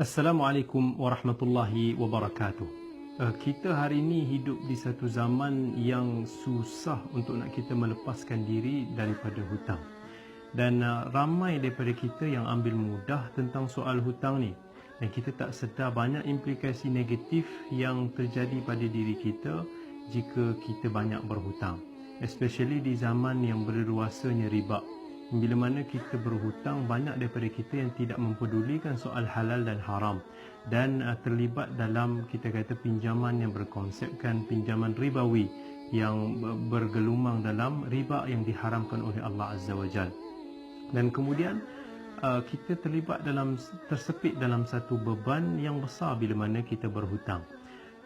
Assalamualaikum warahmatullahi wabarakatuh. Kita hari ini hidup di satu zaman yang susah untuk nak kita melepaskan diri daripada hutang. Dan ramai daripada kita yang ambil mudah tentang soal hutang ni. Dan kita tak sedar banyak implikasi negatif yang terjadi pada diri kita jika kita banyak berhutang. Especially di zaman yang berluasanya riba. Bila mana kita berhutang, banyak daripada kita yang tidak mempedulikan soal halal dan haram dan terlibat dalam kita kata pinjaman yang berkonsepkan pinjaman ribawi yang bergelumang dalam riba yang diharamkan oleh Allah Azza wa Jal. Dan kemudian kita terlibat tersepit dalam satu beban yang besar bila mana kita berhutang.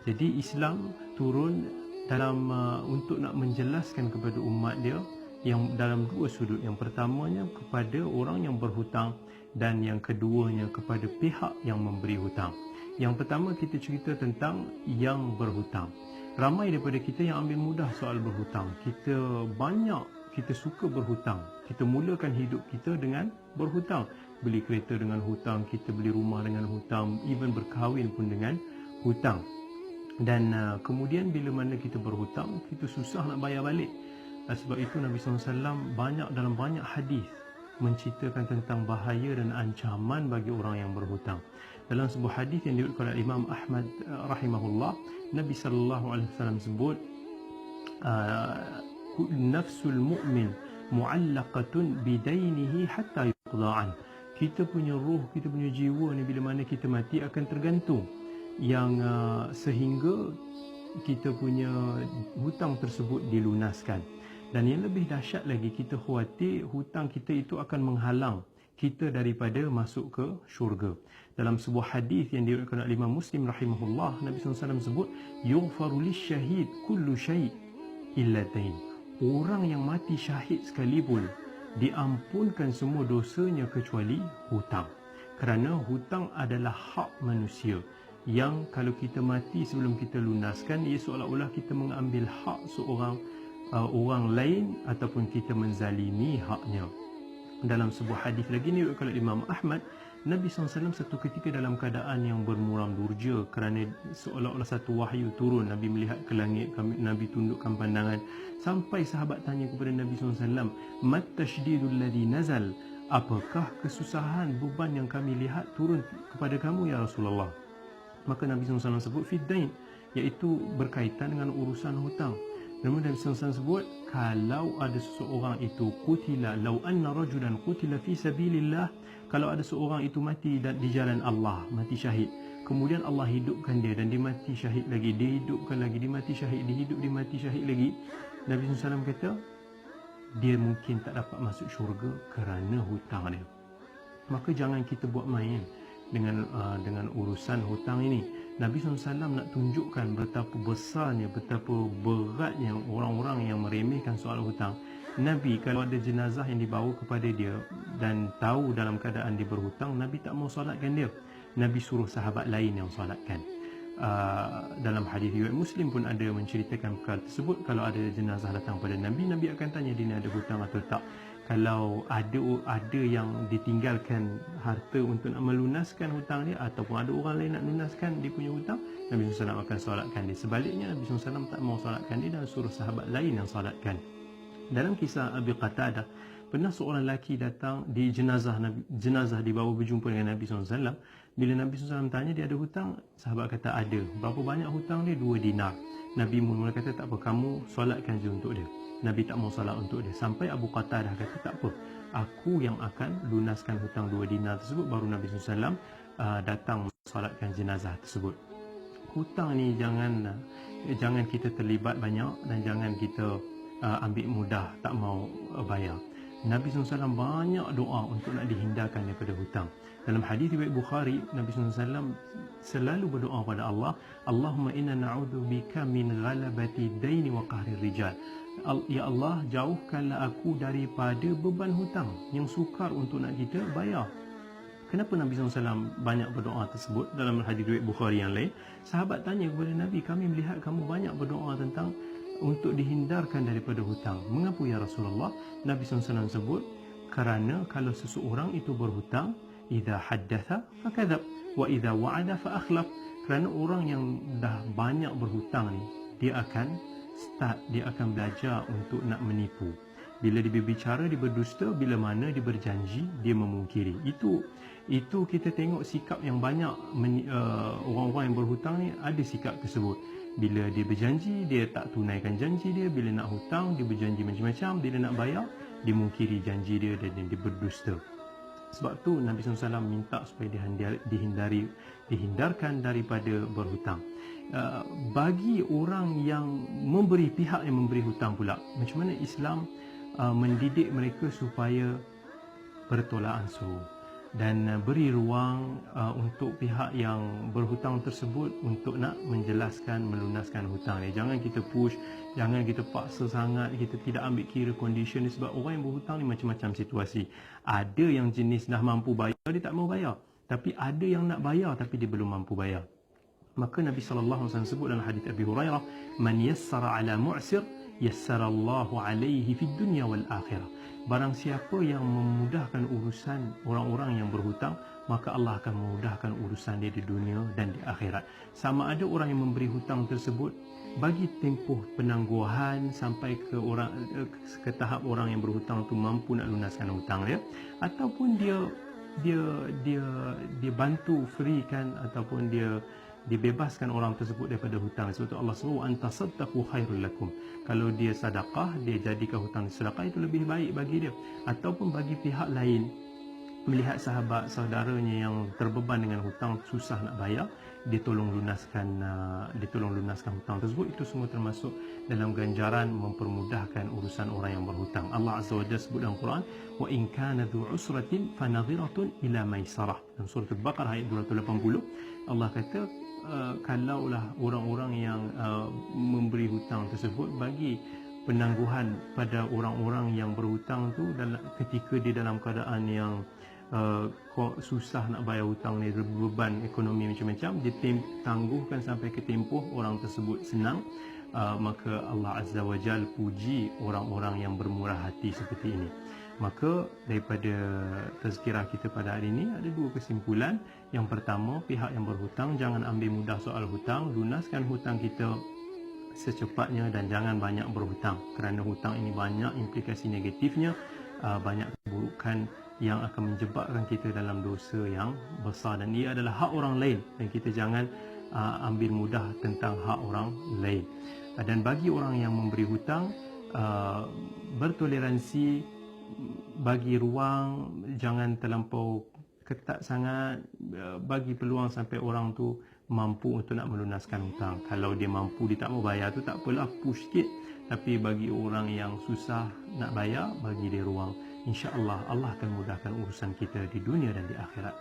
Jadi Islam turun dalam untuk nak menjelaskan kepada umat dia yang dalam dua sudut. Yang pertamanya kepada orang yang berhutang dan yang keduanya kepada pihak yang memberi hutang. Yang pertama kita cerita tentang yang berhutang. Ramai daripada kita yang ambil mudah soal berhutang. Kita suka berhutang. Kita mulakan hidup kita dengan berhutang. Beli kereta dengan hutang, kita beli rumah dengan hutang, even berkahwin pun dengan hutang. Dan kemudian bila mana kita berhutang, kita susah nak bayar balik. Sebab itu Nabi SAW dalam banyak hadis menceritakan tentang bahaya dan ancaman bagi orang yang berhutang. Dalam sebuah hadis yang diriwayatkan oleh Imam Ahmad rahimahullah, Nabi SAW sebut nafsul mu'min mu'allaqatun bidainihi hatta yuqda'an. Kita punya ruh, kita punya jiwa ni bila mana kita mati akan tergantung yang sehingga kita punya hutang tersebut dilunaskan. Dan yang lebih dahsyat lagi, kita khawatir hutang kita itu akan menghalang kita daripada masuk ke syurga. Dalam sebuah hadis yang diriwayatkan oleh Imam Muslim rahimahullah, Nabi SAW sebut yughfaru lisyahid kullu syai' illa dain. Orang yang mati syahid sekalipun diampunkan semua dosanya kecuali hutang. Kerana hutang adalah hak manusia yang kalau kita mati sebelum kita lunaskan, ia seolah-olah kita mengambil hak orang lain ataupun kita menzalimi haknya. Dalam sebuah hadis lagi ni kalau Imam Ahmad, Nabi SAW satu ketika dalam keadaan yang bermuram durja kerana seolah-olah satu wahyu turun. Nabi melihat ke langit, Nabi tundukkan pandangan sampai sahabat tanya kepada Nabi SAW, mat tashdidul ladzi nazal, apakah kesusahan beban yang kami lihat turun kepada kamu ya Rasulullah? Maka Nabi SAW sebut fiddain, iaitu berkaitan dengan urusan hutang. Namun Nabi SAW sebut, kalau ada seseorang itu qutila, law anna rajulan qutila fi sabilillah, kalau ada seorang itu mati di jalan Allah, mati syahid, kemudian Allah hidupkan dia dan dia mati syahid lagi, dia hidupkan lagi, dia mati syahid, dia hidup, dia mati syahid lagi, Nabi SAW kata dia mungkin tak dapat masuk syurga kerana hutang dia. Maka jangan kita buat main dengan urusan hutang ini. Nabi SAW nak tunjukkan betapa besarnya, betapa beratnya orang-orang yang meremehkan soal hutang. Nabi kalau ada jenazah yang dibawa kepada dia dan tahu dalam keadaan dia berhutang, Nabi tak mau solatkan dia. Nabi suruh sahabat lain yang solatkan. Dalam hadis riwayat Muslim pun ada menceritakan perkara tersebut. Kalau ada jenazah datang pada Nabi, Nabi akan tanya dia ni ada hutang atau tak. Kalau ada yang ditinggalkan harta untuk nak melunaskan hutang dia, ataupun ada orang lain nak lunaskan dia punya hutang, Nabi SAW akan solatkan dia. Sebaliknya Nabi SAW tak mau solatkan dia dan suruh sahabat lain yang solatkan. Dalam kisah Abi Qatadah, pernah seorang lelaki datang di jenazah dibawa berjumpa dengan Nabi SAW. Bila Nabi SAW tanya dia ada hutang, sahabat kata ada. Berapa banyak hutang dia? 2 dinar. Nabi mula kata tak apa, kamu solatkan je untuk dia. Nabi tak mau solat untuk dia. Sampai Abu Qatadah kata tak apa, aku yang akan lunaskan hutang 2 dinar tersebut. Baru Nabi SAW datang solatkan jenazah tersebut. Hutang ni jangan kita terlibat banyak dan jangan kita ambil mudah, tak mau bayar. Nabi SAW banyak doa untuk nak dihindarkan daripada hutang. Dalam hadis riwayat Bukhari, Nabi SAW selalu berdoa pada Allah, Allahumma inna na'udzubika min ghalabati daini wa qahrir rijal. Ya Allah, jauhkanlah aku daripada beban hutang yang sukar untuk nak kita bayar. Kenapa Nabi SAW banyak berdoa tersebut? Dalam hadis riwayat Bukhari yang lain, sahabat tanya kepada Nabi, kami melihat kamu banyak berdoa tentang untuk dihindarkan daripada hutang. Mengapa ya Rasulullah? Nabi SAW sebut, kerana kalau seseorang itu berhutang, idza haddatha fakadzab, wa idza wa'ada fa akhlaf. Kerana orang yang dah banyak berhutang ni, dia akan dia akan belajar untuk nak menipu. Bila dia berbicara, dia berdusta. Bila mana dia berjanji, dia memungkiri. Itu kita tengok sikap yang banyak orang-orang yang berhutang ni ada sikap tersebut. Bila dia berjanji, dia tak tunaikan janji dia. Bila nak hutang, dia berjanji macam-macam. Bila nak bayar, dia mungkiri janji dia dan dia berdusta. Sebab tu Nabi SAW minta supaya dihindarkan daripada berhutang. Bagi orang yang memberi, pihak yang memberi hutang pula, macam mana Islam mendidik mereka supaya bertolak ansur dan beri ruang untuk pihak yang berhutang tersebut untuk nak menjelaskan, melunaskan hutang ni. Jangan kita push, jangan kita paksa sangat, kita tidak ambil kira condition ni, sebab orang yang berhutang ni macam-macam situasi. Ada yang jenis dah mampu bayar, dia tak mau bayar. Tapi ada yang nak bayar tapi dia belum mampu bayar. Maka Nabi SAW sebut dalam hadis Abi Hurairah, "Man yassara ala mu'sir, yassarallahu alaihi fid dunya wal akhirah." Barang siapa yang memudahkan urusan orang-orang yang berhutang, maka Allah akan memudahkan urusan dia di dunia dan di akhirat. Sama ada orang yang memberi hutang tersebut bagi tempoh penangguhan sampai ke tahap orang yang berhutang tu mampu nak lunaskan hutang dia, ataupun dia bantu freekan ataupun dia bebaskan orang tersebut daripada hutang. Sebab tu Allah suruh antasaddaqu khairul lakum. Kalau dia sedekah, dia jadikan hutang sedekah, itu lebih baik bagi dia. Ataupun bagi pihak lain, melihat sahabat saudaranya yang terbeban dengan hutang, susah nak bayar, dia tolong lunaskan hutang tersebut. Itu semua termasuk dalam ganjaran mempermudahkan urusan orang yang berhutang. Allah Azza wa Jalla sebut dalam Quran, wa in kana dhu usratin fanadhiratun ila maisarah. Dalam surah Al-Baqarah ayat 280, Allah kata kalaulah orang-orang yang memberi hutang tersebut bagi penangguhan pada orang-orang yang berhutang tu ketika dia dalam keadaan yang susah nak bayar hutang ni, beban ekonomi macam-macam, dia tangguhkan sampai ke tempoh orang tersebut senang, maka Allah Azza wa Jal puji orang-orang yang bermurah hati seperti ini. Maka daripada tazkirah kita pada hari ini ada dua kesimpulan. Yang pertama, pihak yang berhutang jangan ambil mudah soal hutang, lunaskan hutang kita secepatnya dan jangan banyak berhutang, kerana hutang ini banyak implikasi negatifnya, banyak keburukan yang akan menjebakkan kita dalam dosa yang besar, dan ia adalah hak orang lain dan kita jangan ambil mudah tentang hak orang lain. Dan bagi orang yang memberi hutang, bertoleransi, bagi ruang, jangan terlampau ketat sangat, bagi peluang sampai orang tu mampu untuk nak melunaskan hutang. Kalau dia mampu, dia tak mau bayar tu tak apalah, push sikit. Tapi bagi orang yang susah nak bayar, bagi dia ruang. InsyaAllah Allah akan mudahkan urusan kita di dunia dan di akhirat.